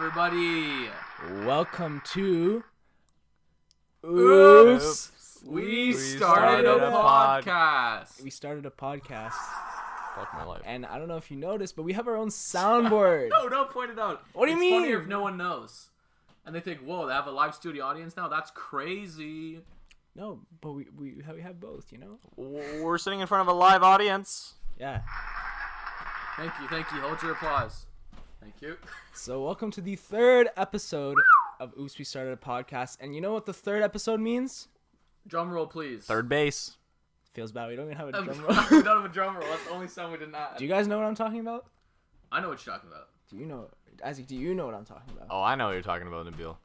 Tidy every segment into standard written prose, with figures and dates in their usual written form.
everybody. Welcome to Oops. We started a podcast. We started a podcast. Fuck my life. And I don't know if you noticed, but we have our own soundboard. No, don't point it out. What do you it's mean? It's funnier if no one knows. And they think, whoa, they have a live studio audience now? That's crazy. No, but we have both, you know? We're sitting in front of a live audience. Yeah. Thank you. Hold your applause. Thank you. So welcome to the third episode of Oops, We Started a Podcast. And you know what the third episode means? Drum roll, please. Third base. Feels bad. We don't even have a drum roll. We don't have a drum roll. That's the only sound we didn't have. Do you guys know what I'm talking about? I know what you're talking about. Do you know? Isaac, do you know what I'm talking about? Oh, I know what you're talking about, Nabeel.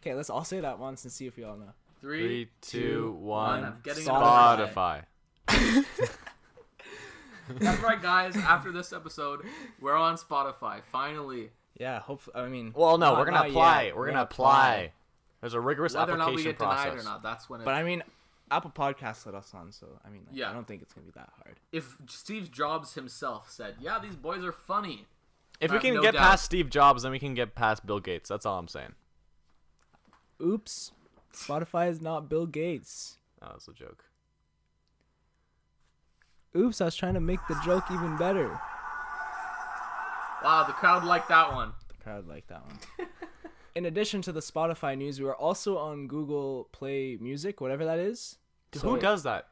Okay, let's all say that once and see if we all know. 3, 2, 1. I'm getting Spotify. That's right, guys. After this episode, we're on Spotify. Finally. Yeah, hopefully. I mean, Well, no, we're gonna apply. yet. We're gonna apply. There's a rigorous Whether or not we application get process. denied or not, that's when it... But I mean, Apple Podcasts let us on, so I mean, Yeah. I don't think it's gonna be that hard. If Steve Jobs himself said, yeah, these boys are funny. If I we have can no get doubt. past Steve Jobs, then we can get past Bill Gates. That's all I'm saying. Oops, Spotify is not Bill Gates. Oh, that's a joke. Oops, I was trying to make the joke even better. Wow, the crowd liked that one. The crowd liked that one. In addition to the Spotify news, we are also on Google Play Music, whatever that is. Who does that?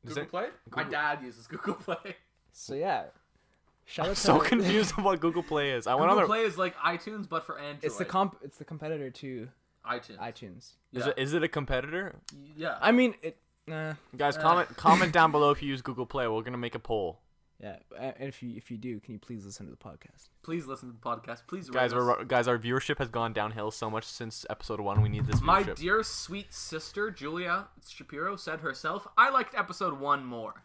Google Play? My dad uses Google Play. So yeah, shout out I'm to so confused on what Google Play is. I went Google on Play is like iTunes, but for Android. It's the competitor to iTunes. iTunes. Yeah. Is it a competitor? Yeah. I mean, it. Guys, comment down below if you use Google Play. We're gonna make a poll. Yeah, and if you do, can you please listen to the podcast? Please listen to the podcast. Please rate Guys, us. our viewership has gone downhill so much since episode 1. We need this My viewership. dear sweet sister, Julia Shapiro, said herself, I liked episode 1 more.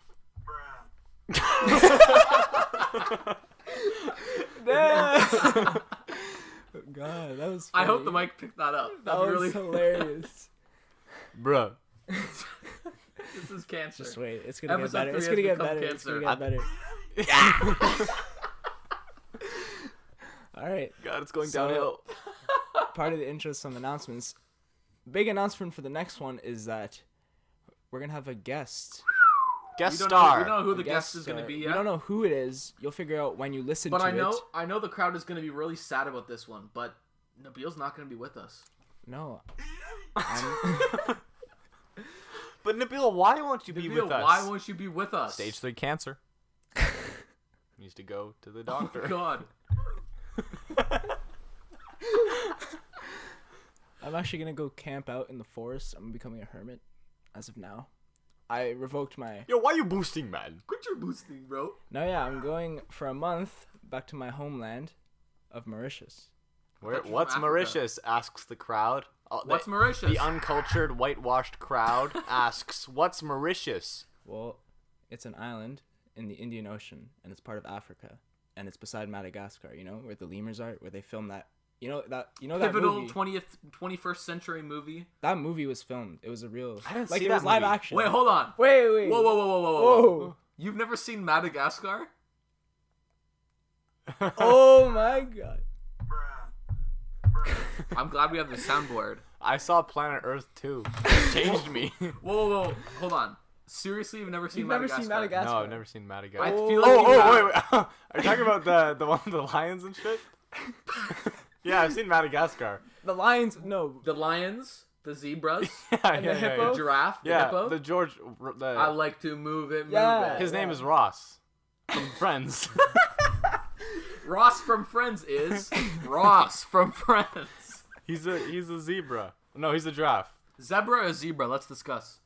God, that was. I Funny. hope the mic picked that up. That That'd be was really hilarious. Bruh. This is cancer. Just wait, it's gonna Episode get better. 3 It's has gonna get become better. It's cancer. gonna get better. All right. God, it's going So- downhill. Part of the intro, some announcements. Big announcement for the next one is that we're gonna have a guest. Guest We star. don't know who A the guest is going to star. be We yet. don't know who it is. You'll figure out when you listen But to it. I know the crowd is going to be really sad about this one, but Nabeel's not going to be with us. No. But Nabeel, why won't you be Nabeel, with us? why won't you be with us? Stage 3 cancer. Needs to go to the doctor. Oh, God. I'm actually gonna go camp out in the forest. I'm becoming a hermit as of now. I revoked my. Yo, why you boosting, man? Quit your boosting, bro. No, yeah, I'm going for a month back to my homeland of Mauritius. Where, thought you were what's from Africa. Mauritius? Asks the crowd. Oh, What's Mauritius? The uncultured, whitewashed crowd asks, "What's Mauritius?" Well, it's an island in the Indian Ocean, and it's part of Africa, and it's beside Madagascar. You know where the lemurs are, where they filmed that. You know that Pivotal movie. 21st century movie. That movie was filmed. It was a real. I didn't like see it that was live movie. action. Wait, hold on. Wait. Whoa. You've never seen Madagascar? Oh my God. I'm glad we have the soundboard. I saw Planet Earth too. It changed me. Whoa. Hold on. Seriously, you've never seen You've never Madagascar? seen Madagascar? No, I've never seen Madagascar. I Oh. feel like you have. Wait. Are you talking about the one with the lions and shit? Yeah, I've seen Madagascar. The lions. No. The lions, the zebras, And the hippo? the giraffe, the Yeah, hippo. the George. I like to move it. Yeah. His name is Ross from Friends. Ross from Friends is Ross from Friends. He's a zebra. No, he's a giraffe. Zebra or zebra? Let's discuss.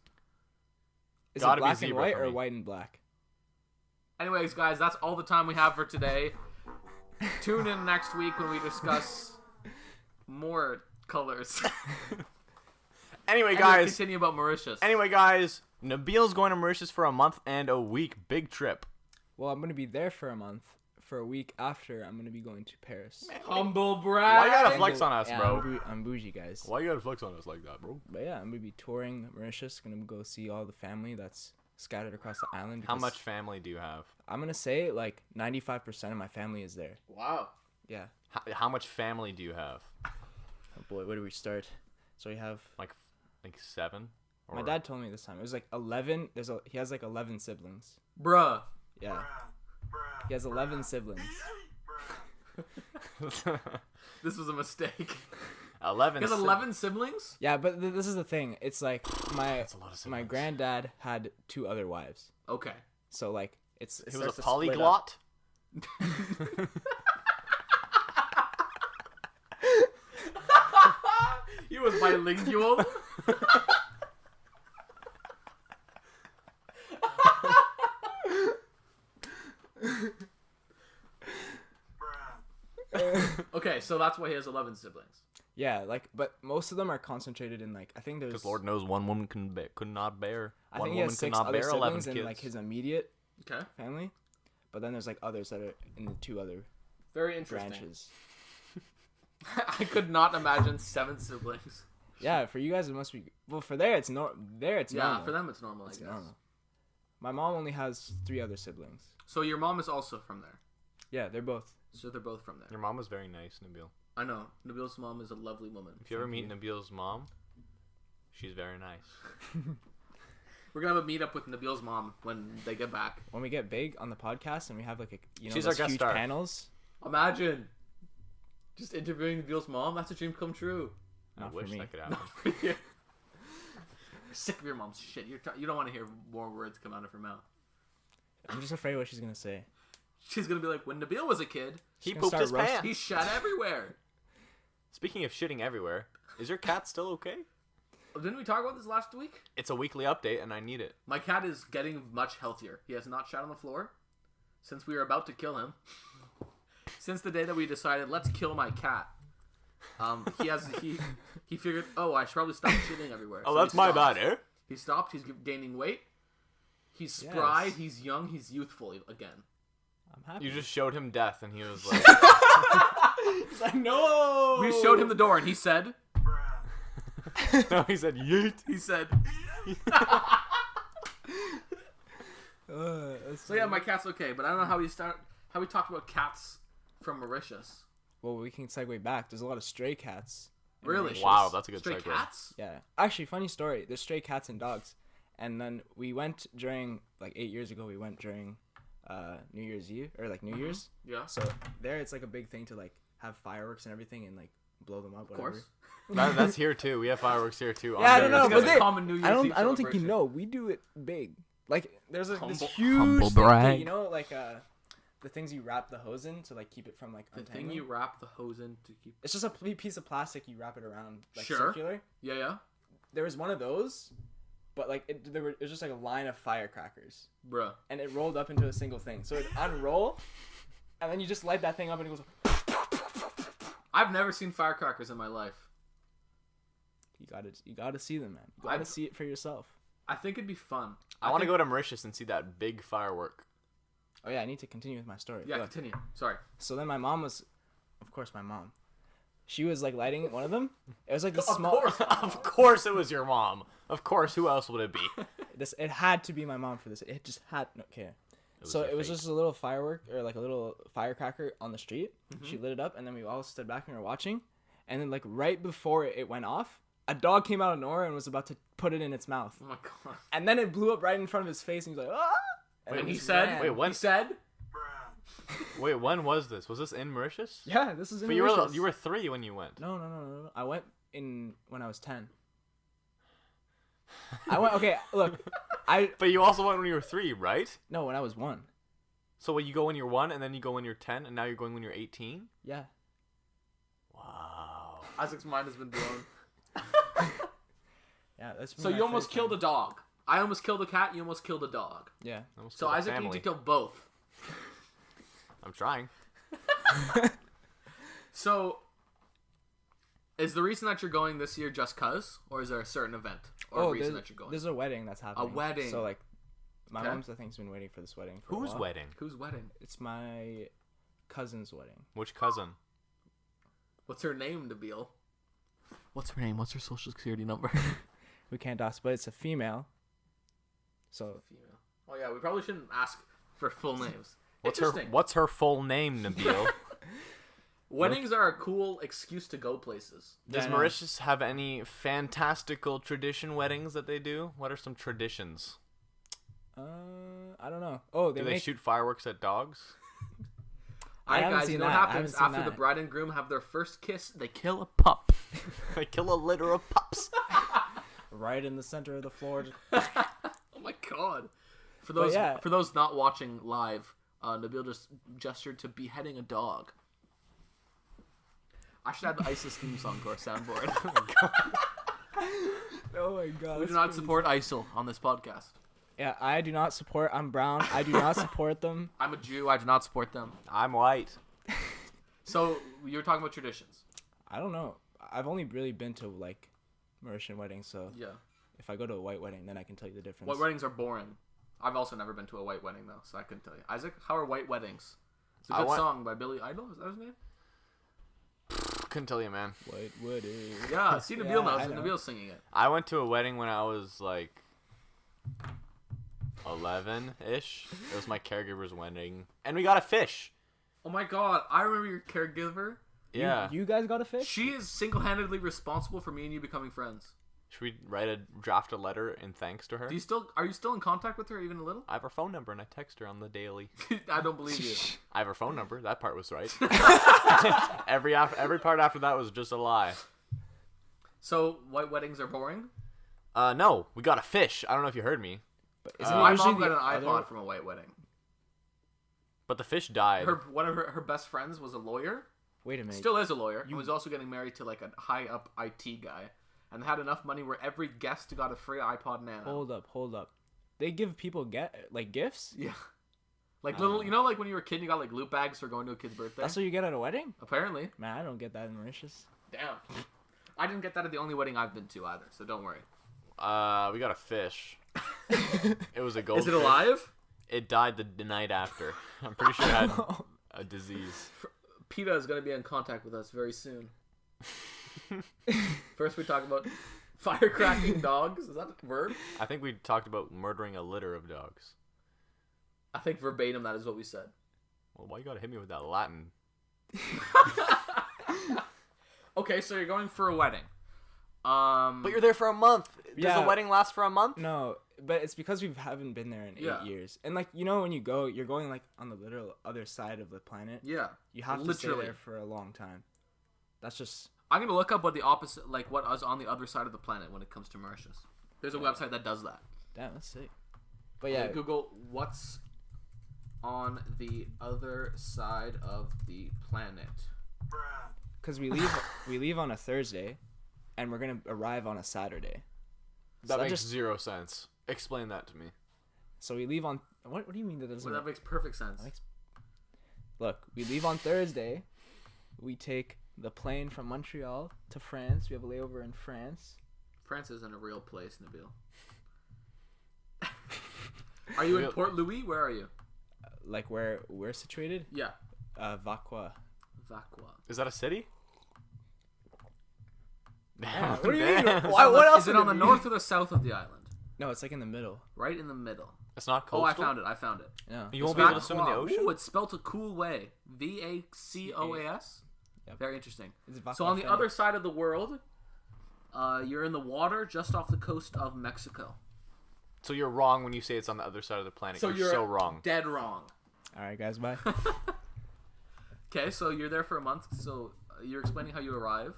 Is Gotta it be black and zebra white for or me. white and black? Anyways, guys, that's all the time we have for today. Tune in next week when we discuss more colors. Anyway, And we'll guys. continue about Mauritius. Nabeel's going to Mauritius for a month and a week. Big trip. Well, I'm gonna be there for a month. For a week after, I'm gonna be going to Paris. Humble brag. Why you gotta flex on us, Yeah, bro? I'm bougie, guys. Why you gotta flex on us like that, bro? But yeah, I'm gonna be touring Mauritius. Gonna go see all the family that's scattered across the island. How because much family do you have? I'm gonna say like 95% of my family is there. Wow. Yeah. How much family do you have? Oh boy, where do we start? So we have. Like 7? Or... My dad told me this time it was like 11. He has like 11 siblings. Bruh. Yeah. He has 11 siblings. This was a mistake. 11. He has 11 siblings? Yeah, but this is the thing. It's like That's a lot of my siblings. granddad had 2 other wives. Okay. So like He was a starts to split up. polyglot? He was bilingual. Okay, so that's why he has 11 siblings. Yeah, like, but most of them are concentrated in like I think there's. Because Lord knows one woman could not bear. I One think he woman has could 6 not other bear 11 siblings in kids. like his immediate Okay. family, but then there's like others that are in the 2 other Very interesting. branches. I could not imagine 7 siblings. Yeah, for you guys it must be. Well, for there it's normal. Yeah, for them it's normal, I guess. normal. My mom only has 3 other siblings. So your mom is also from there. Yeah, they're both. So they're both from there. Your mom was very nice, Nabeel. I know. Nabeel's mom is a lovely woman. If you ever meet Nabeel's mom, she's very nice. We're gonna have a meetup with Nabeel's mom when they get back. When we get big on the podcast and we have like She's those our guest huge star. panels. Imagine just interviewing Nabeel's mom. That's a dream come true. I Not for wish me. that could happen. Not for you. You're sick of your mom's shit. You don't want to hear more words come out of her mouth. I'm just afraid what she's gonna say. She's gonna be like, when Nabeel was a kid, He gonna pooped start his roasting- pants. he shat everywhere. Speaking of shitting everywhere, is your cat still okay? Didn't we talk about this last week? It's a weekly update, and I need it. My cat is getting much healthier. He has not shat on the floor since we were about to kill him. Since the day that we decided, let's kill my cat. He figured, oh, I should probably stop shitting everywhere. Oh, So that's he my stopped. bad, eh? He stopped. He's gaining weight. He's spry. Yes. He's young. He's youthful again. I'm happy. You just showed him death, and he was like, He's like, no. We showed him the door, and he said, no, he said, yeet. he said. That's So yeah, my cat's okay, but I don't know how we talked about cats from Mauritius. Well, we can segue back. There's a lot of stray cats. in Really? Mauritius. Wow, that's a good Stray segue. cats? Yeah. Actually, funny story. There's stray cats and dogs. And then we went during, like 8 years ago, we went during New Year's Eve, or like New Year's. Yeah. So there it's like a big thing to like have fireworks and everything and like blow them up, Of whatever. course. That's here too. We have fireworks here too. Yeah, I don't know, It's but a they- common New Year's I Eve don't think you celebration. know. We do it big. Like there's like this Humble- huge humble thing, brag. you know, like the things you wrap the hose in to like keep it from like The thing untangling. you wrap the hose in to keep. It's just a piece of plastic you wrap it around like Sure. circular. Yeah, yeah. There was one of those, but like it was just like a line of firecrackers, Bruh. and it rolled up into a single thing. So it unroll, and then you just light that thing up, and it goes. I've never seen firecrackers in my life. You gotta see them, man. You gotta I've- see it for yourself. I think it'd be fun. I want to think- go to Mauritius and see that big firework. Oh yeah, I need to continue with my story. Yeah, Look, continue. Sorry. so then my mom was, of course, my mom. She was like lighting one of them. It was like this Of small. course. Of course, it was your mom. Of course, who else would it be? It had to be my mom for this. It just had okay. So your it was fate. just a little firework or like a little firecracker on the street. Mm-hmm. She lit it up, and then we all stood back and were watching. And then like right before it went off, a dog came out of nowhere and was about to put it in its mouth. Oh my god. And then it blew up right in front of his face, and he was like, ah! And then he just said, ran. Wait, what? He said, Wait, when was this? Was this in Mauritius? Yeah, this is in But Mauritius. you were 3 when you went. No. I went in when I was 10. I went. Okay, look, But you also went when you were 3, right? no, when I was 1. So you go when you're 1, and then you go when you're 10, and now you're going when you're 18. Yeah. Wow. Isaac's mind has been blown. Yeah, that's. So you almost killed a dog. I almost killed a cat. You almost killed a dog. Yeah. Almost So killed a Isaac family. needs to kill both. I'm trying. So, is the reason that you're going this year just cause, or is there a certain event or a reason that you're going? There's a wedding that's happening. wedding. So like, my Okay. mom's I think's been waiting for this wedding. For a Whose while. wedding? Whose wedding? It's my cousin's wedding. Which cousin? What's her name, Nabeel? What's her name? What's her social security number? We can't ask, but it's a female. So Female. Oh yeah, we probably shouldn't ask for full names. What's Interesting. her full name, Nabeel? Weddings are a cool excuse to go places. Does Yeah, I know. Mauritius have any fantastical tradition weddings that they do? What are some traditions? I don't know. Oh, Do they make shoot fireworks at dogs? I Alright, haven't guys, seen you know what that. I happens haven't seen after the that. bride and groom have their first kiss? They kill a pup. They kill a litter of pups. right in the center of the floor. Oh my god! For But those not watching live, Nabeel just gestured to beheading a dog. I should add the ISIS theme song to our soundboard. Oh my god. We do not support ISIL on this podcast. Yeah, I do not support. I'm brown. I do not support them. I'm a Jew. I do not support them. I'm white. So you were talking about traditions. I don't know. I've only really been to like Mauritian weddings, so Yeah. if I go to a white wedding, then I can tell you the difference. White weddings are boring. I've also never been to a white wedding though, so I couldn't tell you. Isaac, how are white weddings? It's a I good went- song by Billy Idol. Is that his name? Couldn't tell you, man. White wedding. Yeah. See, Nabeel Yeah, knows I it. know. Nabeel's singing it. I went to a wedding when I was like 11-ish. It was my caregiver's wedding, and we got a fish. Oh my god! I remember your caregiver. Yeah. You guys got a fish? She is single-handedly responsible for me and you becoming friends. Should we draft a letter in thanks to her? Are you still in contact with her even a little? I have her phone number and I text her on the daily. I don't believe you. I have her phone number. That part was right. every part after that was just a lie. So white weddings are boring. No, we got a fish. I don't know if you heard me, But isn't My it usually mom got the an iPod other? from a white wedding. but the fish died. One of her best friends was a lawyer. Wait a minute. Still is a lawyer. He was also getting married to like a high up IT guy, and had enough money where every guest got a free iPod Nano. Hold up. They give people gifts? Yeah. Like little, you know, like when you were a kid, you got like loot bags for going to a kid's birthday. That's what you get at a wedding? Apparently. Man, I don't get that in Mauritius. Damn. I didn't get that at the only wedding I've been to either, so don't worry. We got a fish. It was a goldfish. Is it alive? It died the night after. I'm pretty sure it had a disease. PETA is going to be in contact with us very soon. First, we talk about firecracking dogs. Is that a verb? I think we talked about murdering a litter of dogs. I think verbatim that is what we said. Well, why you gotta hit me with that Latin? Okay, so you're going for a wedding. But you're there for a month. Does Yeah. the wedding last for a month? No, but it's because we haven't been there in 8 years. And like, you know, when you go, you're going like on the literal other side of the planet. Yeah. You have to Literally. stay there for a long time. That's just I'm gonna look up what the opposite, like what is on the other side of the planet when it comes to Mauritius. There's a website that does that. damn, that's sick. But yeah, Google what's on the other side of the planet. because we leave on a Thursday, and we're gonna arrive on a Saturday. That So makes just- zero sense. Explain that to me. So we leave on what? What do you mean that doesn't? Well, that makes perfect sense. That makes- Look, we leave on Thursday. We take the plane from Montreal to France. We have a layover in France. France isn't a real place, Nabeel. Are you in Real- Port Louis? Where are you? Like where we're situated, Yeah. Vacqua. Vacqua. Is that a city? Yeah, what do you mean? Damn. Why- what else Is it would on the be? north or the south of the island? No, it's like in the middle. Right in the middle. It's not Oh, coastal. I found it. Yeah. You won't be able to Vacqua. swim in the ocean. Ooh, it's spelt a cool way. Vaccoas. Yep. Very interesting. It's So on the Vacqua other side of the world, you're in the water just off the coast of Mexico. So you're wrong when you say it's on the other side of the planet. So you're you're so wrong. Dead wrong. All right, guys, bye. Okay, so you're there for a month. So you're explaining how you arrive.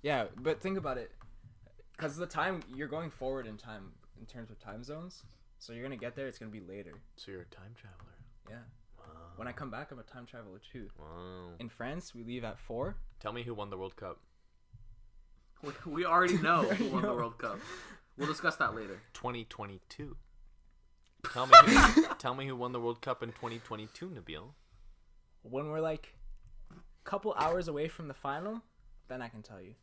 Yeah, but think about it, because the time you're going forward in time in terms of time zones, so you're gonna get there. It's gonna be later. So you're a time traveler. Yeah. When I come back, I'm a time traveler too. Wow. In France, we leave at 4. Tell me who won the World Cup. We already know who won the World Cup. We'll discuss that later. 2022. Tell me who won the World Cup in 2022, Nabeel. When we're like a couple hours away from the final, then I can tell you.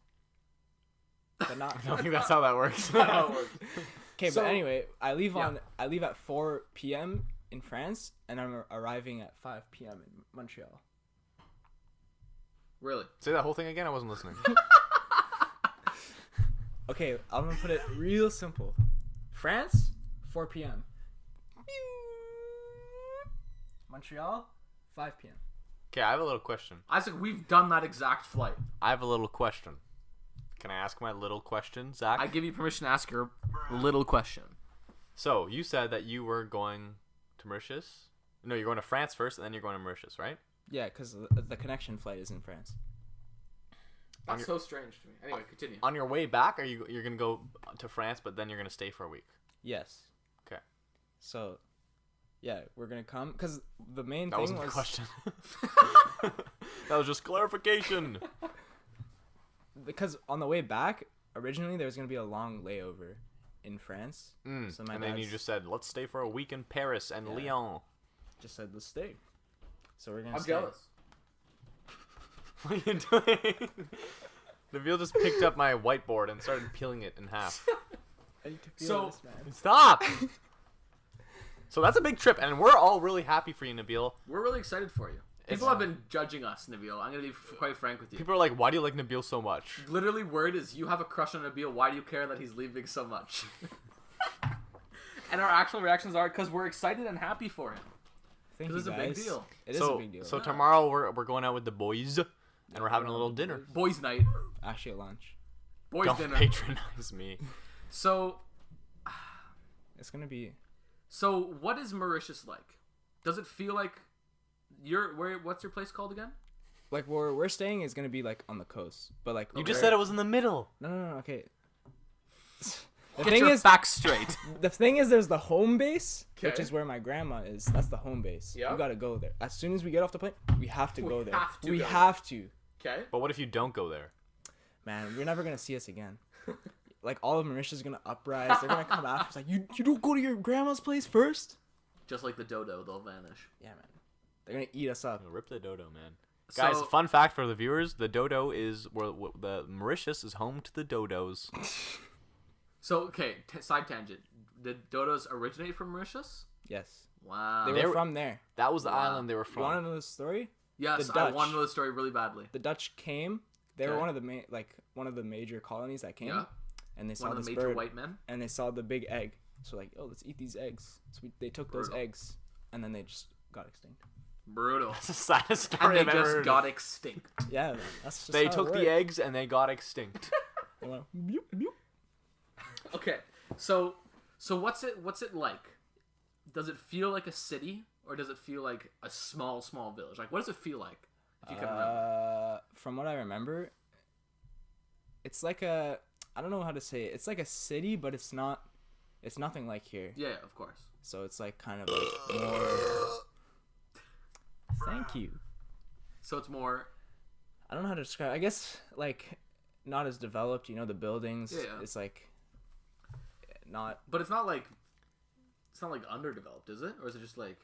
But not. I don't think that's how that works. Okay, So- but anyway, I leave Yeah. I leave at 4 p.m. in France, and I'm arriving at 5 p.m. in Montreal. Really? Say that whole thing again. I wasn't listening. Okay, I'm gonna put it real simple. France, 4 p.m. Montreal, 5 p.m. Okay, I have a little question. Isaac, we've done that exact flight. I have a little question. Can I ask my little question, Zach? I give you permission to ask your little question. So, you said that you were going to Mauritius? No, you're going to France first, and then you're going to Mauritius, right? Yeah, because the connection flight is in France. That's so strange to me. Anyway, continue. On your way back, you're going to go to France, but then you're going to stay for a week? Yes. Okay. So, yeah, we're going to come. Because the main That thing wasn't was... the question. That was just clarification. Because on the way back, originally there was going to be a long layover in France. So my And then you just said, let's stay for a week in Paris and Lyon. just said, let's stay. So we're going to I'm stay. jealous. What are you doing? Nabeel just picked up my whiteboard and started peeling it in half. I need to feel So- this, man. Stop! So that's a big trip, and we're all really happy for you, Nabeel. We're really excited for you. People have been judging us, Nabeel. I'm going to be quite frank with you. People are like, why do you like Nabeel so much? Literally, word is you have a crush on Nabeel. Why do you care that he's leaving so much? And our actual reactions are because we're excited and happy for him. Thank 'Cause you, it's a big guys. deal. It is so, a big deal. So tomorrow we're going out with the boys, and we're having a little dinner. Boys' night. Actually, at lunch. Boys' Don't dinner. patronize me. So, It's going to be... what is Mauritius like? Does it feel like what's your place called again? Like, where we're staying is going to be, like, on the coast. But, like... You just said it was in the middle. No, okay. The Get thing your is... facts straight. The thing is, there's the home base, which Okay. is where my grandma is. That's the home base. Yeah. We gotta go there. As soon as we get off the plane, we have to go there. have to we go have to. Okay. But what if you don't go there? Man, you're never gonna see us again. Like, all of Mauritius is gonna uprise. They're gonna come after us. Like, you don't go to your grandma's place first? Just like the dodo, they'll vanish. Yeah, man. They're gonna eat us up. Rip the dodo, man. Guys, So- fun fact for the viewers: the dodo is the Mauritius is home to the dodos. So, okay, side tangent. Did dodos originate from Mauritius? Yes. Wow. They were from there. That was the Wow. island they were You wanna from. know the story? Yes, the I Dutch. want to know the story really badly. The Dutch came. They were Okay. one of the major colonies that came. Yeah. And they saw One of this the major bird. white men. And they saw the big egg. So like, oh, let's eat these eggs. So they took those Brutal. eggs, and then they just got extinct. Brutal. That's the saddest And story they I've ever just heard. got extinct. Yeah, man, that's just They how it took the worked. eggs and they got extinct. They went, "Bloop, bloop." Okay, so what's it like? Does it feel like a city, or does it feel like a small village? Like, what does it feel like? If you can remember. From what I remember, it's like a, I don't know how to say it. It's like a city, but it's not. It's nothing like here. Yeah, of course. So it's like kind of like more. Thank you. So it's more. I don't know how to describe. I guess like not as developed. You know, the buildings. Yeah. It's like not. But it's not like underdeveloped, is it? Or is it just like?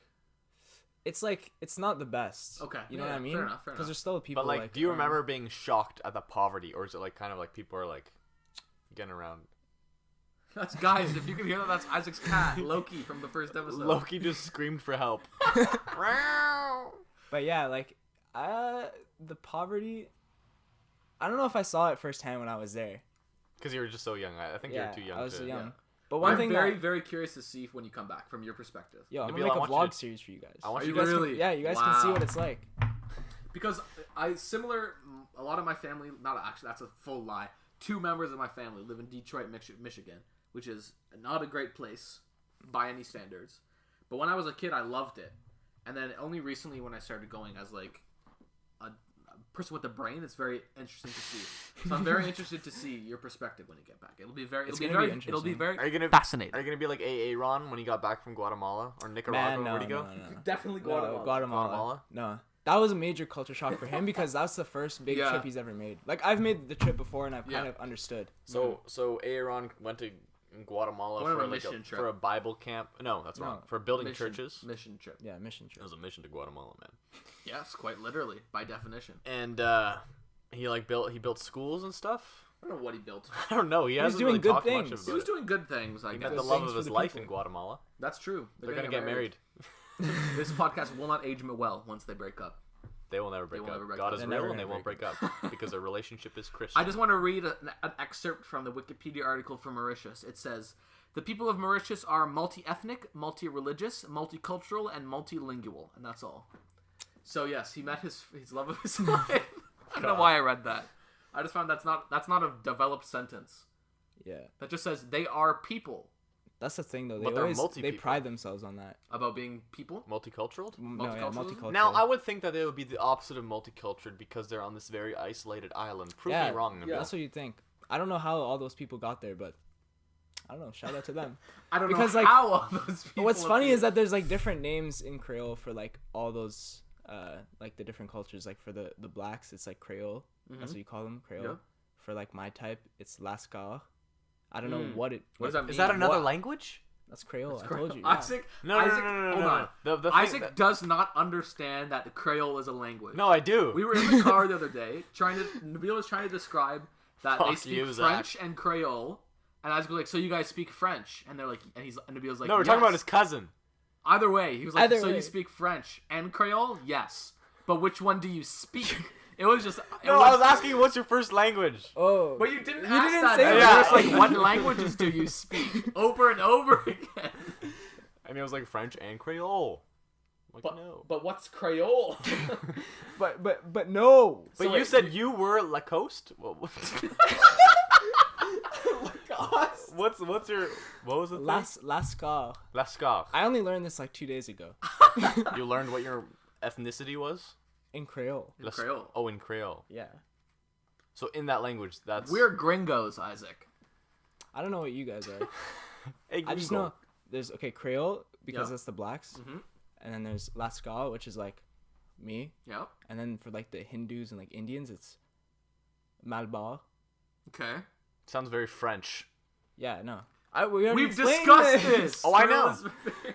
It's like it's not the best. Okay, You know yeah, what I mean? fair enough, fair Because enough. there's still people. But like, do you remember being shocked at the poverty, or is it like kind of like people are like getting around? That's guys. If you can hear that, that's Isaac's cat, Loki, from the first episode. Loki just screamed for help. But yeah, like the poverty. I don't know if I saw it firsthand when I was there. Because you were just so young. I think Yeah, you're too young. I was to, too young. yeah. But one I'm thing very, that, very curious to see when you come back from your perspective. yo, I'm Nabeel, gonna make I a want you vlog to- series for you guys. I want Are you you guys. really? Yeah, you guys can see Wow. what it's like. Because a lot of my family, not actually, that's a full lie. 2 members of my family live in Detroit, Michigan, which is not a great place by any standards. But when I was a kid, I loved it. And then only recently when I started going as like a person with a brain, it's very interesting to see. So I'm very interested to see your perspective when you get back. It'll be very Are you gonna fascinating. Are you gonna be like AA Ron when he got back from Guatemala or Nicaragua? Man, no, Where'd he go? no. Definitely No, Guatemala. Guatemala. No, that was a major culture shock for him because that's the first big Yeah. trip he's ever made. Like I've made the trip before and I've kind Yeah. of understood. So AA Ron went to Guatemala Went on for a like mission trip. for a Bible camp. No, that's wrong. No. For building Mission- churches. Mission trip. Yeah, mission It trip. was a mission to Guatemala, man. Yes, quite literally, by definition. And he built schools and stuff. I don't know what he built. I don't know. He hasn't doing really good talked much things. He about was it. doing good things, I He guess. met the Good love things of for his the life people. in Guatemala. That's true. They're gonna get married. This podcast will not age well once they break up. They will never break will up. never break God up. is They're real, never and they gonna won't break up because their relationship is Christian. I just want to read an excerpt from the Wikipedia article for Mauritius. It says, "The people of Mauritius are multi-ethnic, multi-religious, multicultural, and multilingual." And that's all. So yes, he met his love of his life. I don't know why I read that. I just found that's not a developed sentence. Yeah. That just says they are people. That's the thing though. But they're They multi-people. pride themselves on that. About being people. Multicultural? No, yeah, Multiculturalism? multicultural. Now, I would think that they would be the opposite of multicultural because they're on this very isolated island. Prove me wrong, Nabeel. That's what you think. I don't know how all those people got there, but I don't know. Shout out to them. I don't Because, know like, how all those people. What's funny appear. is that there's like different names in Creole for like all those like the different cultures. Like for the blacks, it's like Creole. That's what you call them, Creole. Yep. For like my type, it's Lascar. I don't know what it. What does that mean? Is that another What? language? That's Creole. I Creole. told you. Yeah. Isaac. No, Isaac, no. hold on. The thing Isaac that- does not understand that the Creole is a language. No, I do. We were in the car the other day Nabeel was trying to describe that they Fuck speak you, French Zach. and Creole, and Isaac was like, "So you guys speak French?" And they're like, and Nabeel's like, No, we're talking "Yes." about his cousin. Either way, he was like, Either "So way. you speak French and Creole?" Yes, but which one do you speak? It was just. No, I was asking what's your first language? Oh. But you didn't You ask didn't that. say It was that. just like, what languages do you speak over and over again? I mean, it was like French and Creole. Like, no. But what's Creole? But no. But So you wait, said you were Lacoste? What was your what was the thing? Lascar. Lascar. I only learned this like 2 days ago You learned what your ethnicity was? in Creole. In Creole. Oh, in Creole. Yeah. So in that language, that's We're gringos, Isaac. I don't know what you guys are. Hey, I just Google. know there's Creole because Yeah. that's the blacks, Mhm. and then there's Lascar, which is like me, Yep. and then for like the Hindus and like Indians, it's Malbar. Okay. Sounds very French. Yeah, no. We already We've explained discussed this. Oh, I know. Creole is-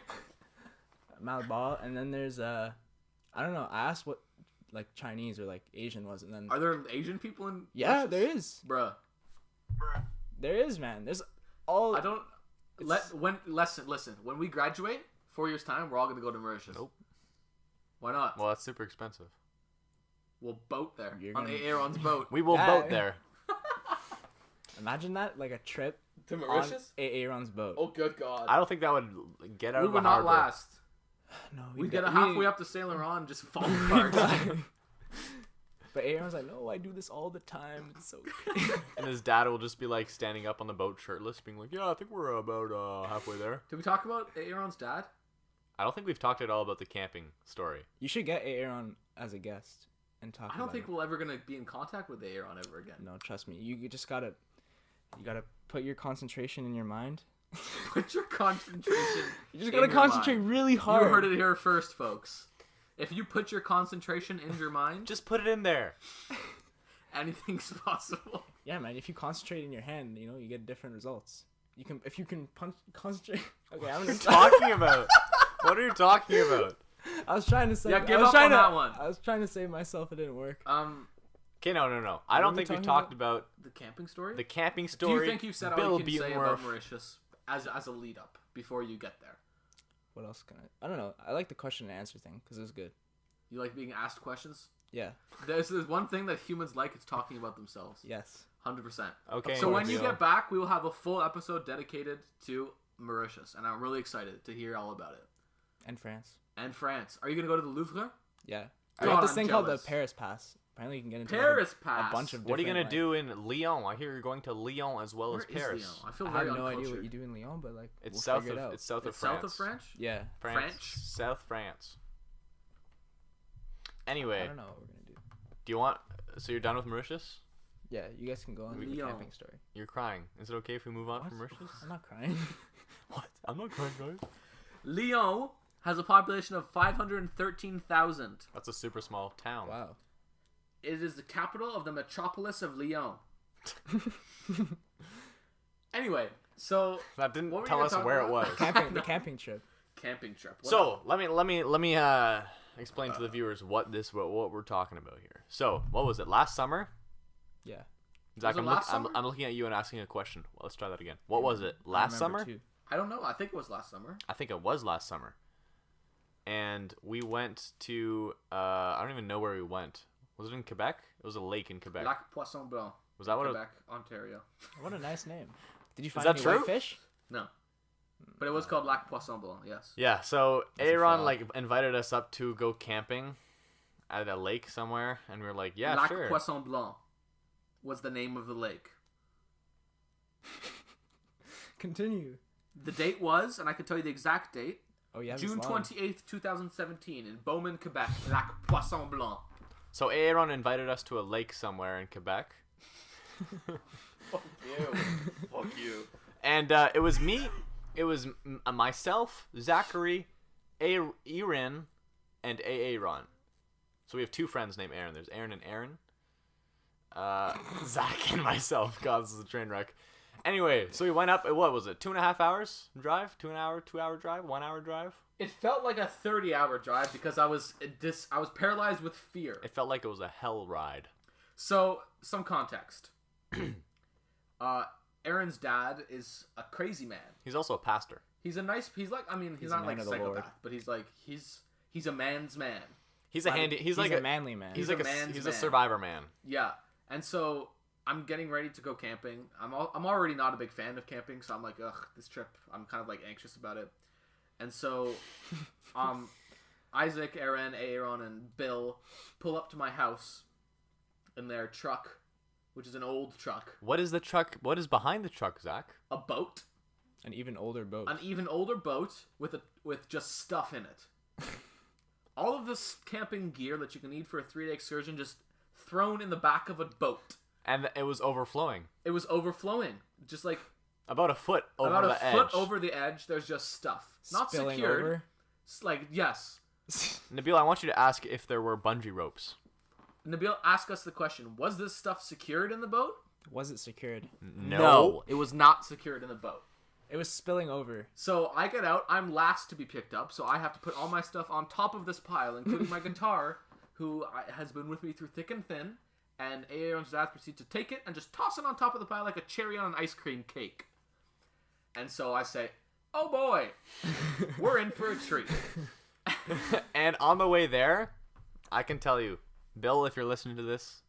Malbar, and then there's I don't know. I asked what like Chinese or like Asian was, and then Are there Asian people in? yeah, Mauritius? there is. Bruh. There is, man. There's all. I don't. Listen. When we graduate, 4 years time, we're all gonna go to Mauritius. Nope. Why not? Well, that's super expensive. We'll boat there You're on gonna- Aaron's boat We will Yeah. boat there. Imagine that, like a trip to on Mauritius. Aaron's boat. Oh, good God. I don't think that would get out We of would the not harbor. last. No, We get halfway up to Saint Laurent and just fall apart. But Aaron's like, no, I do this all the time. It's okay. And his dad will just be like standing up on the boat shirtless, being like, "Yeah, I think we're about halfway there." Did we talk about Aaron's dad? I don't think we've talked at all about the camping story. You should get Aaron as a guest and talk. I don't about think it. we're ever gonna be in contact with Aaron ever again. No, trust me. You just gotta put your concentration in your mind. Put your concentration. You just in gotta your concentrate mind. really hard. You heard it here first, folks. If you put your concentration in your mind, Just put it in there. anything's possible. Yeah, man. If you concentrate in your hand, you get different results. If you can concentrate. Okay, I'm gonna Talking about? What are you talking about? I was trying to say. Yeah, give I was up trying on to, that one. I was trying to save myself. It didn't work. Okay, no. I What don't are we think we've talking talked about The camping story. the camping Do story. you think you've said Bill all you can say about Beatenworth. Mauritius as a lead up before you get there? What else can I? I don't know. I like the question and answer thing because it was good. You like being asked questions? Yeah. There's one thing that humans like. It's talking about themselves. Yes. 100%. Okay. So when you Nabeel. get back, we will have a full episode dedicated to Mauritius, and I'm really excited to hear all about it. And France. And France. Are you gonna go to the Louvre? Yeah. God, We got this I'm thing called the jealous. Paris Pass. Apparently, you can get into Paris a Pass. bunch of. What are you gonna different, do in Lyon? I hear you're going to Lyon as well Where as is Paris. Lyon? I feel I very have no idea uncultured. what you do in Lyon, but like It's we'll south figure of it out. it's south of It's France. south of France. Yeah. French? South France. I Anyway, don't know what we're gonna do. do you want? So you're done with Mauritius? Yeah, you guys can go on with the Lyon. camping story. You're crying. Is it okay if we move on What? from Mauritius? I'm not crying. What? I'm not crying, guys. Lyon has a population of 513,000. That's a super small town. Wow. It is the capital of the metropolis of Lyon. Anyway, so That didn't What were you tell gonna us talk where it about? was. The camping trip. camping trip. What So let me explain to the viewers what we're talking about here. So what was it? Last summer? Yeah. Zach, Was it I'm, last I'm, summer? I'm looking at you and asking a question. Well, let's try that again. What was it? I Last remember summer? too. I don't know. I think it was last summer. I think it was last summer. And we went to I don't even know where we went. Was it in Quebec? It was a lake in Quebec. Lac Poisson Blanc, Was that what it Quebec, Ontario. What a nice name. Did you find that any true? whitefish? No, but it was called Lac Poisson Blanc. Yes. Yeah, so That's a Aaron fraud. like invited us up to go camping at a lake somewhere, and we were like, yeah, Lac sure. Poisson Blanc was the name of the lake. Continue. The date was, and I can tell you the exact date, Oh yeah. June 28th, 2017, in Beaumont, Quebec. Lac Poisson Blanc. So Aaron invited us to a lake somewhere in Quebec. Fuck you. Fuck you. And it was me, it was myself, Zachary, Aaron, and Aaron. So we have two friends named Aaron. There's Aaron and Aaron. Zach and myself. God, this is a train wreck. Anyway, so we went up. What was it? 2.5 hours drive? 2 hour drive? 1 hour drive? It felt like a 30-hour drive because I was paralyzed with fear. It felt like it was a hell ride. So, some context. Aaron's dad is a crazy man. He's also a pastor. He's a nice. He's not a like man a of the Lord. psychopath, but he's a man's man. He's a handy. He's like a manly man. He's a like man's he's man. a survivor man. Yeah, and so I'm getting ready to go camping. I'm already not a big fan of camping, so I'm like, ugh, this trip. I'm kind of like anxious about it, and so, Isaac, Aaron, and Bill pull up to my house in their truck, which is an old truck. What is the truck? What is behind the truck, Zach? A boat. An even older boat. An even older boat with just stuff in it. All of this camping gear that you can need for a 3-day excursion just thrown in the back of a boat. And it was overflowing. It was overflowing. Just like about a foot over about the edge. About a foot over the edge, there's just stuff. Not Spilling secured. over? Like, yes. Nabeel, I want you to ask if there were bungee ropes. Nabeel, ask us the question. Was this stuff secured in the boat? Was it secured? No. It was not secured in the boat. It was spilling over. So I get out. I'm last to be picked up, so I have to put all my stuff on top of this pile, including my guitar, who has been with me through thick and thin. And Aaron's dad proceeds to take it and just toss it on top of the pile like a cherry on an ice cream cake. And so I say, oh boy, we're in for a treat. And on the way there, I can tell you, Bill, if you're listening to this,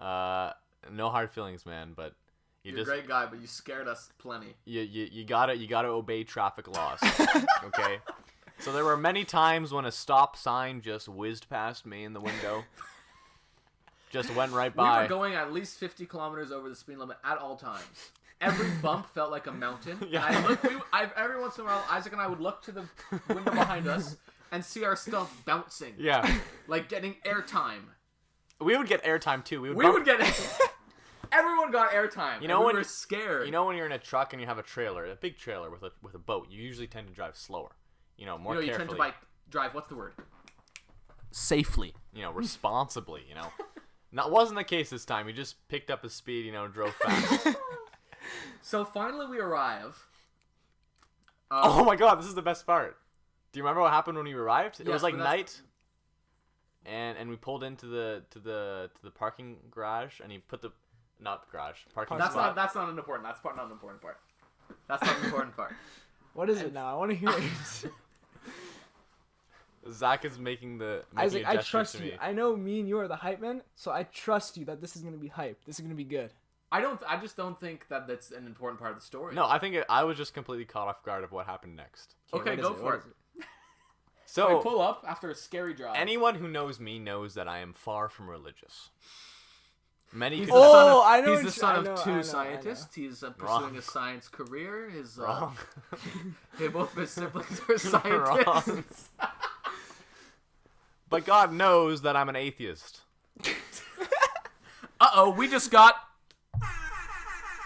no hard feelings, man, but you're a great guy, but you scared us plenty. You gotta obey traffic laws. Okay? So there were many times when a stop sign just whizzed past me in the window. Just went right by. We were going at least 50 kilometers over the speed limit at all times. Every bump felt like a mountain. Yeah. And every once in a while, Isaac and I would look to the window behind us and see our stuff bouncing. Yeah. Like getting airtime. We would get airtime too. Everyone got airtime. You know we when were scared. You know when you're in a truck and you have a trailer, a big trailer with a boat, you usually tend to drive slower. More carefully. You tend to drive. What's the word? Safely. Responsibly. That wasn't the case this time. He just picked up his speed. Drove fast. So finally we arrive. Oh my God, this is the best part. Do you remember what happened when we arrived? It was like night. And we pulled into the parking garage, and he put the parking spot. That's not an important. That's not an important part. That's not an important part. What is it now? I want to hear it. Zach is making Isaac, I trust to you. me. I know me and you are the hype man, so I trust you that this is gonna be hype. This is gonna be good. I just don't think that that's an important part of the story. No, I think I was just completely caught off guard of what happened next. Okay, go for it. So I pull up after a scary drive. Anyone who knows me knows that I am far from religious. He's the son of two scientists. He's pursuing a science career. Wrong. Both his siblings are scientists. But God knows that I'm an atheist. We just got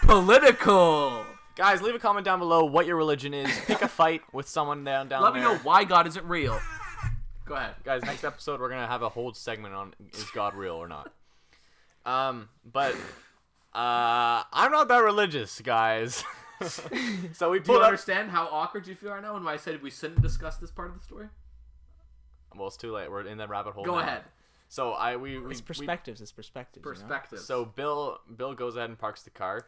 political. Guys, leave a comment down below what your religion is. Pick a fight with someone down there. Let me know why God isn't real. Go ahead. Guys, next episode we're going to have a whole segment on is God real or not. But I'm not that religious, guys. So we Do you understand how awkward you feel right now when I said we shouldn't discuss this part of the story? Well, it's too late. We're in that rabbit hole. Go ahead. So It's perspectives. It's perspectives. Perspectives. So Bill goes ahead and parks the car,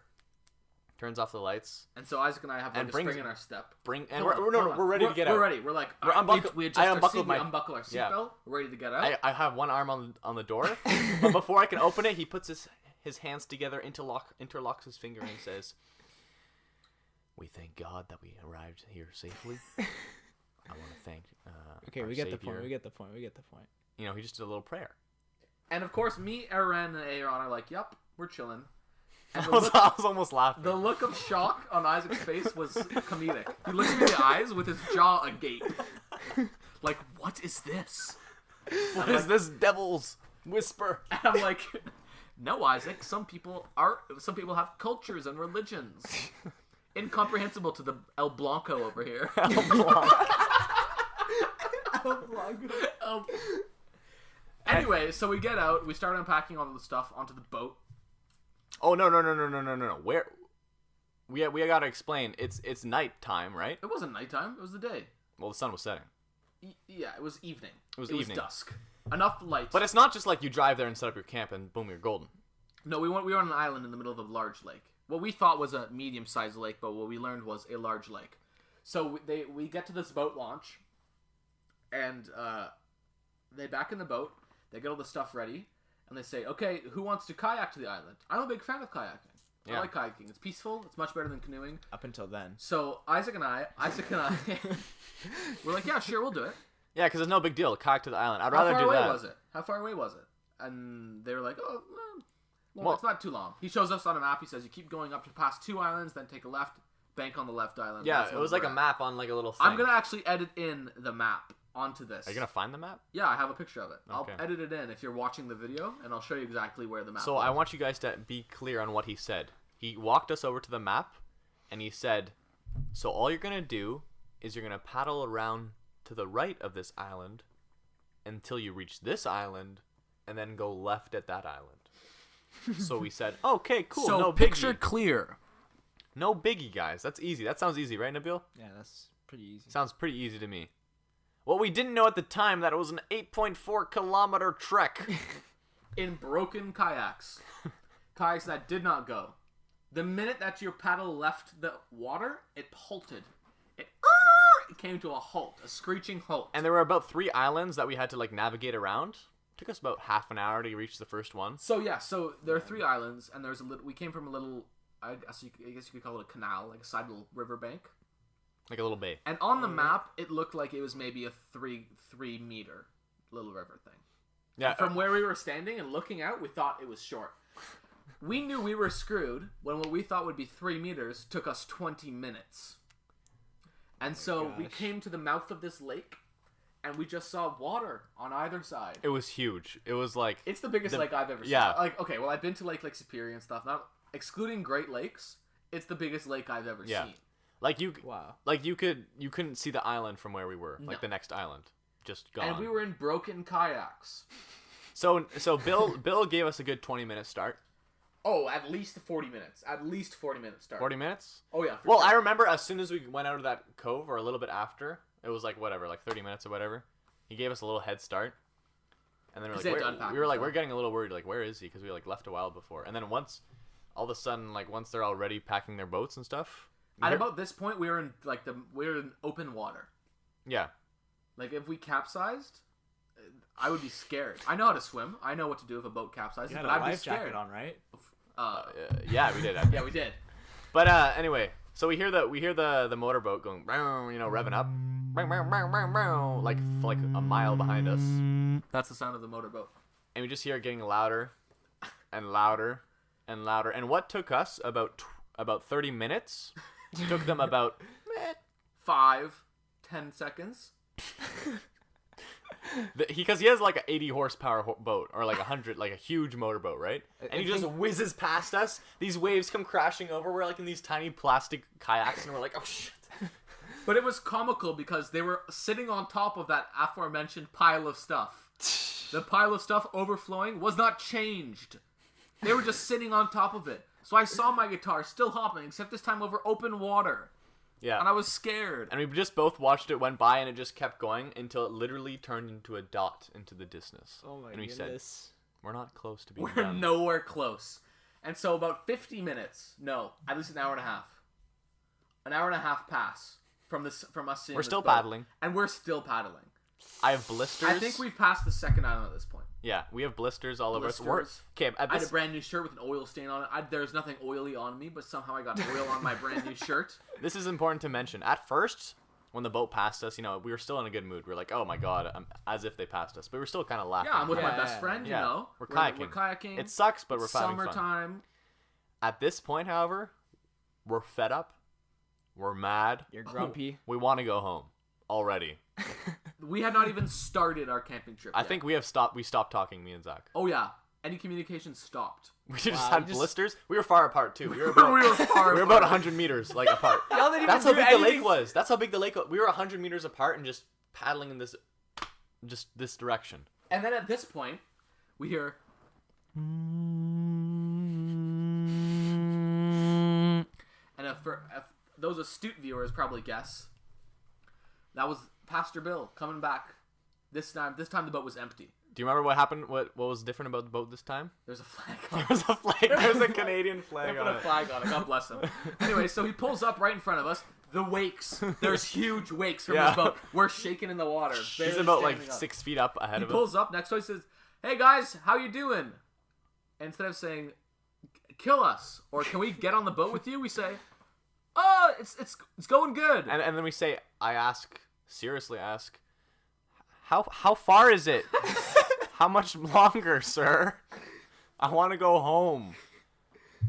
turns off the lights, and so Isaac and I have a spring in our step. We're ready to get out. We're ready. We're like we adjust our seat, we unbuckle our seatbelt. We're ready to get out. I have one arm on the door, but before I can open it, he puts his hands together, interlocks his finger, and says, "We thank God that we arrived here safely. I want to thank." Okay, we get the point. We get the point. he just did a little prayer. And of course, me, Aaron, and Aaron are like, "Yep, we're chilling." And I was almost laughing. the look of shock on Isaac's face was comedic. He looks me in the eyes with his jaw agape. Like, what is this? What is this devil's whisper? And I'm like, no, Isaac. Some people have cultures and religions. Incomprehensible to the El Blanco over here. El Blanco. El Blanco. Anyway, so we get out. We start unpacking all the stuff onto the boat. Oh no! Where? We gotta explain. It's nighttime, right? It wasn't nighttime. It was the day. Well, the sun was setting. Yeah, it was evening. It was evening. Dusk. Enough light. But it's not just like you drive there and set up your camp and boom, you're golden. No, we were on an island in the middle of a large lake. What we thought was a medium-sized lake, but what we learned was a large lake. So we get to this boat launch, and they back in the boat. They get all the stuff ready, and they say, "Okay, who wants to kayak to the island?" I'm a big fan of kayaking. Yeah. I like kayaking. It's peaceful. It's much better than canoeing. Up until then. So Isaac and I, we're like, "Yeah, sure, we'll do it." Yeah, because it's no big deal. Kayak to the island. I'd How rather far do away that. was it? How far away was it? And they were like, "Oh, well, it's not too long." He shows us on a map. He says, "You keep going up to past 2 islands, then take a left, bank on the left island." Yeah, That's it where was we're like a at. map on like a little thing. I'm gonna actually edit in the map onto this. Are you gonna find the map? Yeah, I have a picture of it. Okay. I'll edit it in if you're watching the video, and I'll show you exactly where the map. So was. I want you guys to be clear on what he said. He walked us over to the map, and he said, "So all you're gonna do is you're gonna paddle around to the right of this island until you reach this island, and then go left at that island." So we said, "Okay, cool. So no picture biggie. clear. No biggie, guys. That's easy. That sounds easy, right, Nabeel? Yeah, that's pretty easy. Sounds pretty easy to me. What we didn't know at the time that it was an 8.4 kilometer trek. In broken kayaks. Kayaks that did not go. The minute that your paddle left the water, it halted. It came to a halt, a screeching halt. And there were about 3 islands that we had to like navigate around. Took us about half an hour to reach the first one. So there are 3 islands, and there's a little. We came from a little. I guess you could call it a canal, like a side little river bank. Like a little bay. And on the map, it looked like it was maybe a 3 meter little river thing. Yeah. From where we were standing and looking out, we thought it was short. We knew we were screwed when what we thought would be 3 meters took us 20 minutes. And so we came to the mouth of this lake, and we just saw water on either side. It was huge. It was like... It's the biggest lake I've ever seen. Yeah. Like, okay, well, I've been to Lake Superior and stuff. Not excluding Great Lakes, it's the biggest lake I've ever seen. Like you, Wow. Like you couldn't see the island from where we were. Like No. the next island, just gone. And we were in broken kayaks. So Bill gave us a good 20-minute start. Oh, at least 40 minutes. At least 40 minutes start. 40 minutes? Oh, yeah. Well, I remember as soon as we went out of that cove, or a little bit after, it was like whatever, like 30 minutes or whatever. He gave us a little head start, and then Because they had to we're unpack we were like, stuff. we're getting a little worried, like where is he? Because we like left a while before, and then once, all of a sudden, like once they're already packing their boats and stuff. At about this point, we were in open water. Yeah. Like, if we capsized, I would be scared. I know how to swim. I know what to do if a boat capsizes, You had but a I'd be life scared. jacket on, right? Yeah, we did. Yeah, we did. But anyway, so we hear the motorboat going, revving up, like a mile behind us, That's the sound of the motorboat. and we just hear it getting louder, and louder, and louder. And what took us about 30 minutes, took them about 5, 10 seconds. because he has like an 80 horsepower boat, or like 100, like a huge motorboat, right? And he just whizzes past us. These waves come crashing over. We're like in these tiny plastic kayaks, and we're like, oh shit. But it was comical because they were sitting on top of that aforementioned pile of stuff. The pile of stuff overflowing was not changed. They were just sitting on top of it. So I saw my guitar still hopping, except this time over open water. Yeah. And I was scared. And we just both watched it went by, and it just kept going until it literally turned into a dot into the distance. Oh my and we goodness. said, we're not close to being We're done. nowhere close. And so about 50 minutes, no, at least an hour and a half. An hour and a half pass from us seeing We're this still boat. paddling. And we're still paddling. I have blisters. I think we've passed the second island at this point. Yeah, we have blisters all over us. Blisters. Okay, at I had a this, brand new shirt with an oil stain on it. There's nothing oily on me, but somehow I got oil on my brand new shirt. this is important to mention. At first, when the boat passed us, we were still in a good mood. We were like, oh my god, as if they passed us, but we were still kind of laughing. Yeah, I'm with my best friend. We're kayaking. We're kayaking. It sucks, but we're having fun. Summertime. At this point, however, we're fed up. We're mad. You're grumpy. We want to go home already. We had not even started our camping trip. I think we stopped talking, me and Zach. Oh yeah, any communication stopped. We just had blisters. We were far apart too. We were about, we were about 100 meters apart. Y'all didn't That's even how do big anything. the lake was. That's how big the lake was. We were 100 meters apart and just paddling in this direction. And then at this point, we hear. And if those astute viewers probably guess, that was Pastor Bill coming back. This time the boat was empty. Do you remember what happened? What was different about the boat this time? There's a flag on it. There's a flag. There's a Canadian flag They on put a it. flag on it. God bless him. Anyway, so he pulls up right in front of us. The wakes. There's huge wakes from this boat. We're shaking in the water. He's about like 6 feet up ahead of us. He pulls up next to us. He says, "Hey guys, how you doing?" And instead of saying, "Kill us," or "Can we get on the boat with you?" we say, "Oh, it's going good." And then we say, seriously ask, how far is it? How much longer, sir? I want to go home.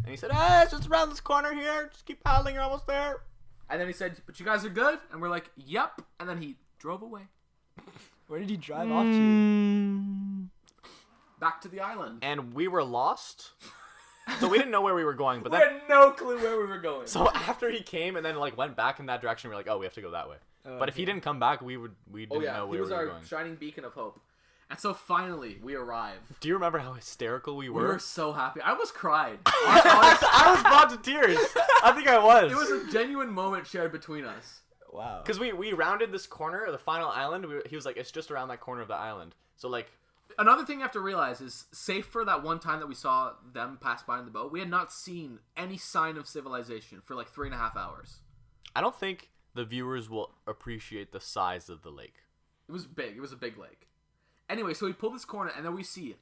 And he said, it's just around this corner here. Just keep paddling. You're almost there. And then he said, "But you guys are good?" And we're like, "Yep." And then he drove away. Where did he drive off to? Back to the island. And we were lost. So we didn't know where we were going. But We then, had no clue where we were going. so after he came and then went back in that direction, we were like, oh, we have to go that way. But if he didn't come back, we didn't know where he was we were our going. shining beacon of hope. And so finally, we arrive. Do you remember how hysterical we We were? were so happy. I almost cried. I was brought to tears. I think I was. It was a genuine moment shared between us. Wow. Because we rounded this corner, the final island. He was like, it's just around that corner of the island. So Another thing you have to realize is, save for that one time that we saw them pass by in the boat, we had not seen any sign of civilization for 3.5 hours. I don't think the viewers will appreciate the size of the lake. It was big. It was a big lake. Anyway, so we pull this corner, and then we see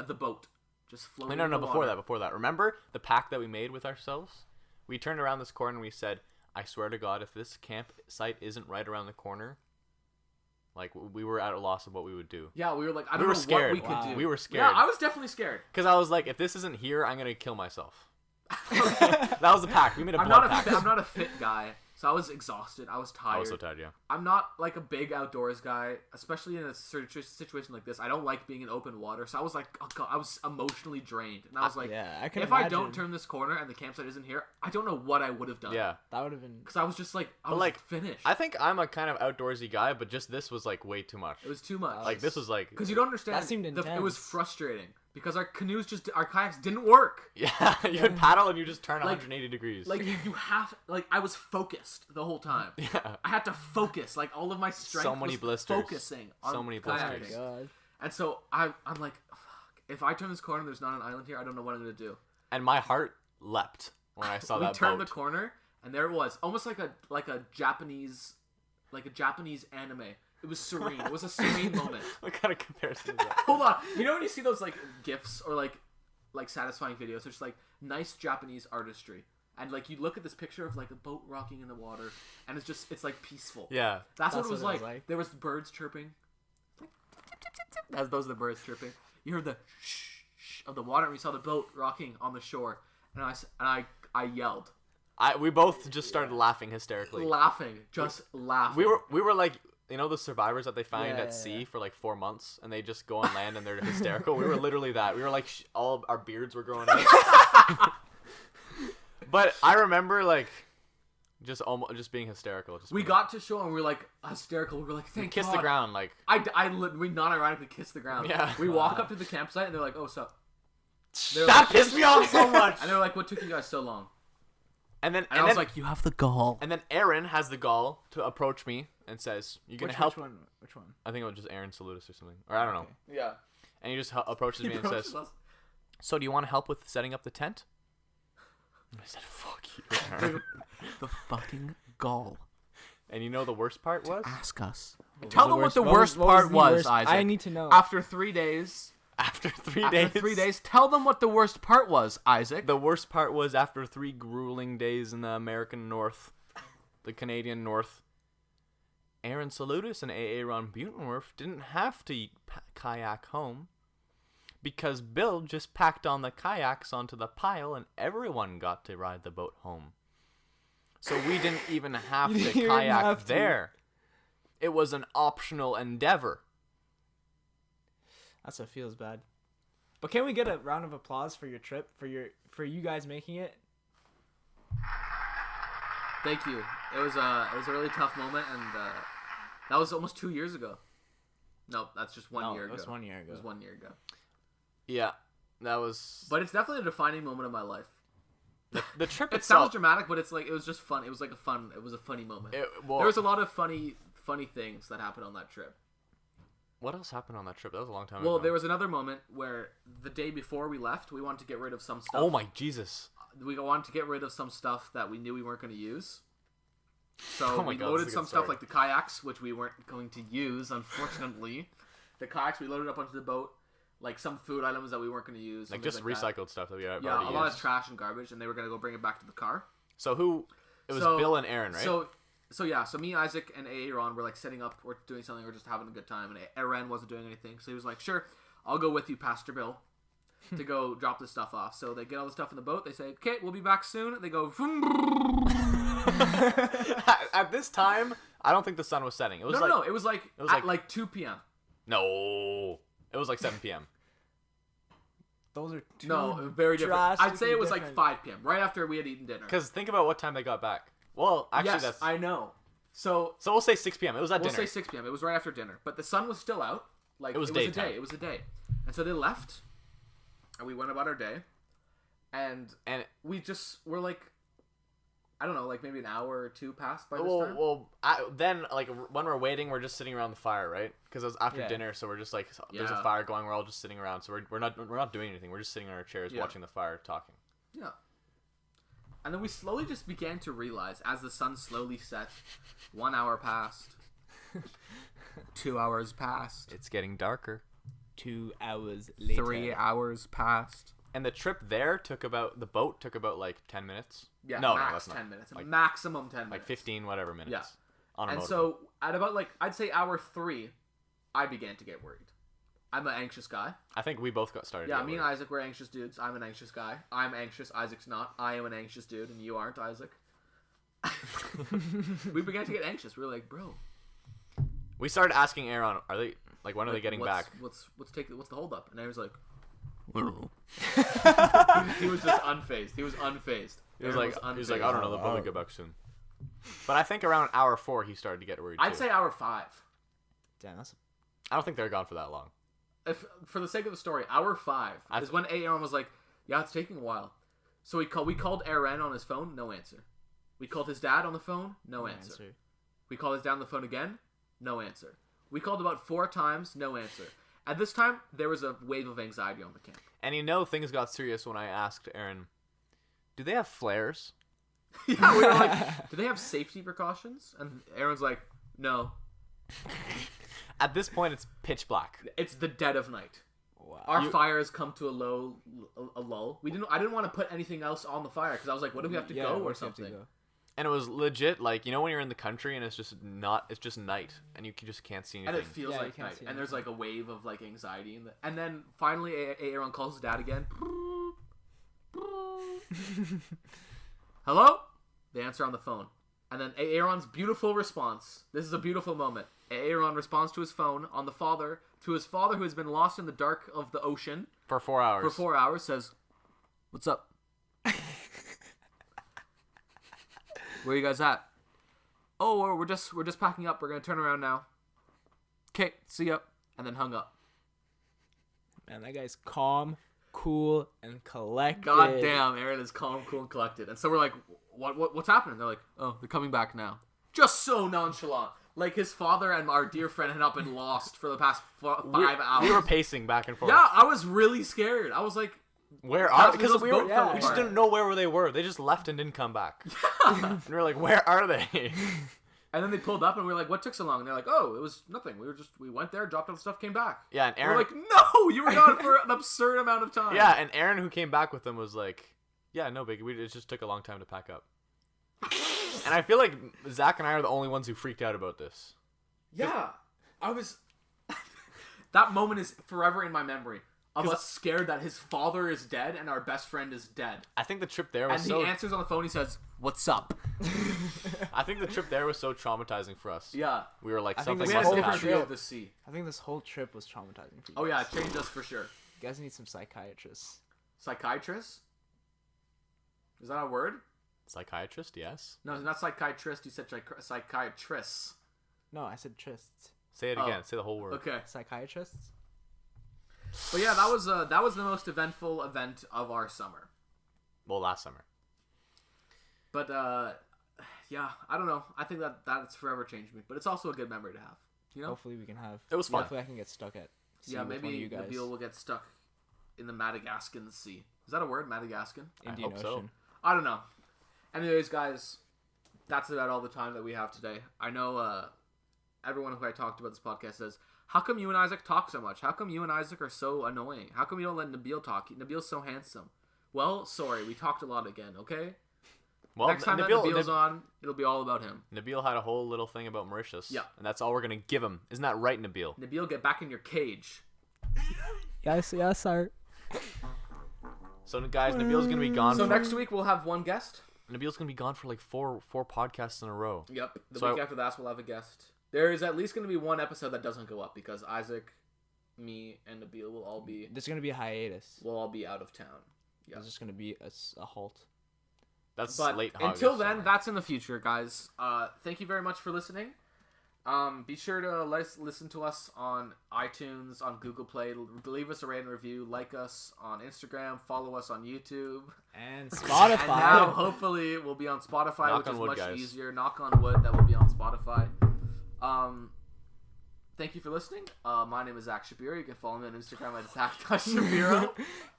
the boat just floating. No, before that. Remember the pact that we made with ourselves? We turned around this corner and we said, I swear to God, if this campsite isn't right around the corner, we were at a loss of what we would do. Yeah, we were like, I don't know scared. what we could do. We were scared. Yeah, I was definitely scared. Because I was like, if this isn't here, I'm going to kill myself. That was the pact. We made a blood pact. I'm not a fit guy, so I was exhausted. I was tired. I was so tired, yeah. I'm not a big outdoors guy, especially in a situation like this. I don't like being in open water, so I was like, oh God, I was emotionally drained, and I was like, I can if imagine. I don't turn this corner and the campsite isn't here, I don't know what I would have done. Yeah. That would have been. Because I was just I was finished. I think I'm a kind of outdoorsy guy, but just this was way too much. It was too much. This was because you don't understand. That seemed intense. It was frustrating because our kayaks didn't work. Yeah, you would paddle and you just turn 180 degrees. You have I was focused the whole time. Yeah. I had to focus. All of my strength So many was blisters. focusing on So many kayaking. blisters. God. And so I'm like, fuck. If I turn this corner and there's not an island here, I don't know what I'm gonna do. And my heart leapt when I saw that boat. We turned the corner and there it was, almost like a Japanese anime. It was serene. It was a serene moment. What kind of comparison is that? Hold on. You know when you see those GIFs or satisfying videos, it's nice Japanese artistry. And you look at this picture of a boat rocking in the water and it's peaceful. Yeah. That's what it was like. There was birds chirping. Those are the birds chirping. You heard the shh of the water and we saw the boat rocking on the shore. And I yelled. We both just started laughing hysterically. Laughing. We were like, the survivors that they find at sea for 4 months and they just go on land and they're hysterical. We were literally that. We were all our beards were growing out. But I remember just being hysterical. We got to shore and we were hysterical. We were like, thank God. Kissed the ground we not ironically kissed the ground. Yeah. We walk up to the campsite and they're like, oh, sup. That pissed me off so much. And they're like, what took you guys so long? And I was like, you have the gall. And then Aaron has the gall to approach me and says, "You gonna help?" Which one? I think it was just Aaron Salutis or something, or I don't know. Yeah. And he just approaches me and says, "So do you want to help with setting up the tent?" And I said, "Fuck you, Aaron." The fucking gall. And the worst part was? Ask us. Tell them what the worst part was, Isaac. I need to know. After 3 days. After 3 days, tell them what the worst part was, Isaac. The worst part was after 3 grueling days in the American North, the Canadian North, Aaron Salutis and Aaron Butenwerf didn't have to kayak home because Bill just packed on the kayaks onto the pile and everyone got to ride the boat home. So we didn't even have to kayak there. It was an optional endeavor. That's what feels bad. But can we get a round of applause for your trip, for you guys making it? Thank you. It was a really tough moment, and that was almost 2 years ago. No, that's just 1 year ago. It was 1 year ago. It was 1 year ago. Yeah, that was. But it's definitely a defining moment of my life. The trip it itself. sounds dramatic, but it's like it was just fun. It was like it was a funny moment. There was a lot of funny things that happened on that trip. What else happened on that trip? That was a long time ago. Well, there was another moment where the day before we left, we wanted to get rid of some stuff. Oh my Jesus. We wanted to get rid of some stuff that we knew we weren't going to use. So we loaded some stuff like the kayaks, which we weren't going to use, unfortunately. The kayaks we loaded up onto the boat, like some food items that we weren't going to use. Like just recycled stuff that we already used. A lot of trash and garbage, and they were going to go bring it back to the car. So it was Bill and Aaron, right? So me, Isaac, and Aaron were like setting up, or doing something, or just having a good time, and Aaron wasn't doing anything. So he was like, sure, I'll go with you, Pastor Bill, to go drop this stuff off. So they get all the stuff in the boat. They say, okay, we'll be back soon. They go. At this time, I don't think the sun was setting. It was no. It was like 2 p.m. No, it was like 7 p.m. Those are two very different. I'd say it was like 5 p.m. right after we had eaten dinner. Because think about what time they got back. Well, actually, yes, I know. So we'll say 6 p.m. It was at dinner. We'll say 6 p.m. It was right after dinner, but the sun was still out. Like it was daytime. It was a day, and so they left, and we went about our day, and we just were like, I don't know, like maybe an hour or two passed by this time. Well, then like when we're waiting, we're just sitting around the fire, right? Because it was after dinner, so we're just like, there's a fire going. We're all just sitting around, so we're not doing anything. We're just sitting in our chairs watching the fire, talking. Yeah. And then we slowly just began to realize, as the sun slowly set, 1 hour passed, 2 hours passed. It's getting darker. 2 hours later. 3 hours passed. And the trip there the boat took about like 10 minutes. Yeah, max 10 minutes. Like, maximum 10 minutes. Like 15 whatever minutes. Yeah. On a and motor. So at about like, I'd say hour 3, I began to get worried. I'm an anxious guy. I think we both got started. Yeah, me and Isaac were anxious dudes. I'm an anxious guy. I'm anxious. Isaac's not. I am an anxious dude, and you aren't, Isaac. We began to get anxious. We were like, bro. We started asking Aaron, are they like when are they getting back? What's the hold up? And Aaron's like, I don't know. He was just unfazed. He was unfazed. He was like, I don't know. They'll probably get back soon. But I think around hour 4 he started to get worried. I'd say hour 5. Damn, I don't think they're gone for that long. If for the sake of the story, hour 5 is when Aaron was like, yeah, it's taking a while. So we called Aaron on his phone, no answer. We called his dad on the phone, no answer. We called his dad on the phone again, no answer. We called about 4 times, no answer. At this time, there was a wave of anxiety on the camp. And things got serious when I asked Aaron, do they have flares? Yeah, we were like, do they have safety precautions? And Aaron's like, no. At this point, it's pitch black. It's the dead of night. Wow. Our fire has come to a lull. I didn't want to put anything else on the fire because I was like, what if we have to go or something? And it was legit, like, when you're in the country and it's just night and you just can't see anything. And it feels like night. And there's like a wave of like anxiety and then finally Aaron calls his dad again. Hello? They answer on the phone. And then Aaron's beautiful response. This is a beautiful moment. Aaron responds to his phone on to his father who has been lost in the dark of the ocean for 4 hours. For 4 hours, says, "What's up? Where are you guys at? Oh, we're just packing up. We're gonna turn around now. Okay, see ya." And then hung up. Man, that guy's calm, cool, and collected. God damn, Aaron is calm, cool, and collected. And so we're like, what's happening? They're like, oh, they're coming back now. Just so nonchalant. Like his father and our dear friend had not been lost for the past 5 hours. We were pacing back and forth. Yeah, I was really scared. I was like, where are they? Because we we just didn't know where they were. They just left and didn't come back. Yeah. And we were like, where are they? And then they pulled up and we were like, what took so long? And they're like, oh, it was nothing. We went there, dropped off the stuff, came back. Yeah, and Aaron... We're like, no, you were gone for an absurd amount of time. Yeah, and Aaron, who came back with them, was like, yeah, no biggie. It just took a long time to pack up. And I feel like Zach and I are the only ones who freaked out about this. Yeah, I was. That moment is forever in my memory. Of us scared that his father is dead and our best friend is dead. I think the trip there was And he answers on the phone. He says, "What's up?" I think the trip there was so traumatizing for us. Yeah. We were like, I think something We this had must a have different happened. view of the sea. I think this whole trip was traumatizing for you. Oh yeah, guys. it changed us for sure. You guys need some psychiatrists. Psychiatrist? Is that a word? Psychiatrist, yes. No, it's not psychiatrist. You said psychiatrist. No, I said trists. Say it again. Say the whole word. Okay. Psychiatrists? But yeah, that was the most eventful event of our summer. Well, last summer. But yeah, I don't know. I think that's forever changed me. But it's also a good memory to have. You know? Hopefully we can have. It was fun. Hopefully I can get stuck at sea Yeah, with one of maybe you guys. Nabeel will get stuck in the Madagascan Sea. Is that a word? Madagascan? Indian hope so. Ocean. I don't know. Anyways, guys, that's about all the time that we have today. I know everyone who I talked about this podcast says, how come you and Isaac talk so much? How come you and Isaac are so annoying? How come you don't let Nabeel talk? Nabeel's so handsome. Well, sorry, we talked a lot again, okay? Well, Next time Nabeel's on, it'll be all about him. Nabil had a whole little thing about Mauritius. Yeah. And that's all we're going to give him. Isn't that right, Nabeel? Nabeel, get back in your cage. Yes, sir. So, guys, Nabeel's going to be gone. So next week we'll have one guest. Nabeel's going to be gone for like four podcasts in a row. Yep. The So- week after that we'll have a guest. There is at least going to be one episode that doesn't go up because Isaac, me, and Nabeel will all be There's gonna be a hiatus. out of town. Yeah. There's just gonna be a halt. That's But late until August, then, so- that's in the future, guys. Thank you very much for listening. Be sure to listen to us on iTunes, on Google Play. Leave us a rating review. Like us on Instagram. Follow us on YouTube. And And Spotify. now, hopefully, we'll be on Spotify, Knock which on is wood, much guys. easier. Knock on wood, that will be on Spotify. Thank you for listening. My name is Zach Shapiro. You can follow me on Instagram at Zach.Shapiro.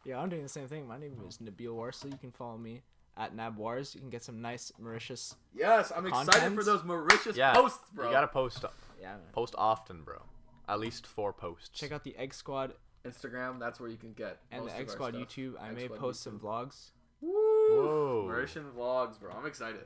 Yeah, I'm doing the same thing. My name is Nabeel Warsley. You can follow me at NabWars. You can get some nice Mauritius. Yes, I'm excited Content? for those Mauritius Yeah, posts, bro. You got to post Yeah, man. post often, bro. At least 4 posts. Check out the Egg Squad Instagram, that's where you can get and most the Egg of our Squad stuff. YouTube. I Egg may Squad post YouTube. some vlogs. Woo! Whoa. Mauritian vlogs, bro. I'm excited.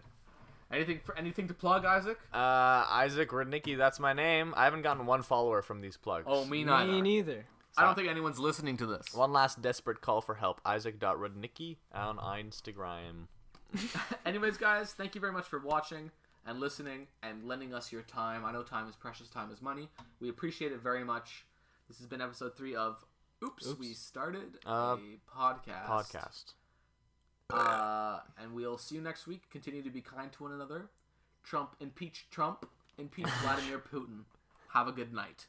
Anything to plug, Isaac? Isaac Rudnicki, that's my name. I haven't gotten 1 follower from these plugs. Oh, me neither. Me neither. I don't think anyone's listening to this. One last desperate call for help. Isaac.Rudnicki on Instagram. Anyways, guys, thank you very much for watching and listening and lending us your time. I know time is precious, time is money. We appreciate it very much. This has been episode 3 of Oops. We started a podcast. And we'll see you next week. Continue to be kind to one another. Impeach Trump. Impeach Vladimir Putin. Have a good night.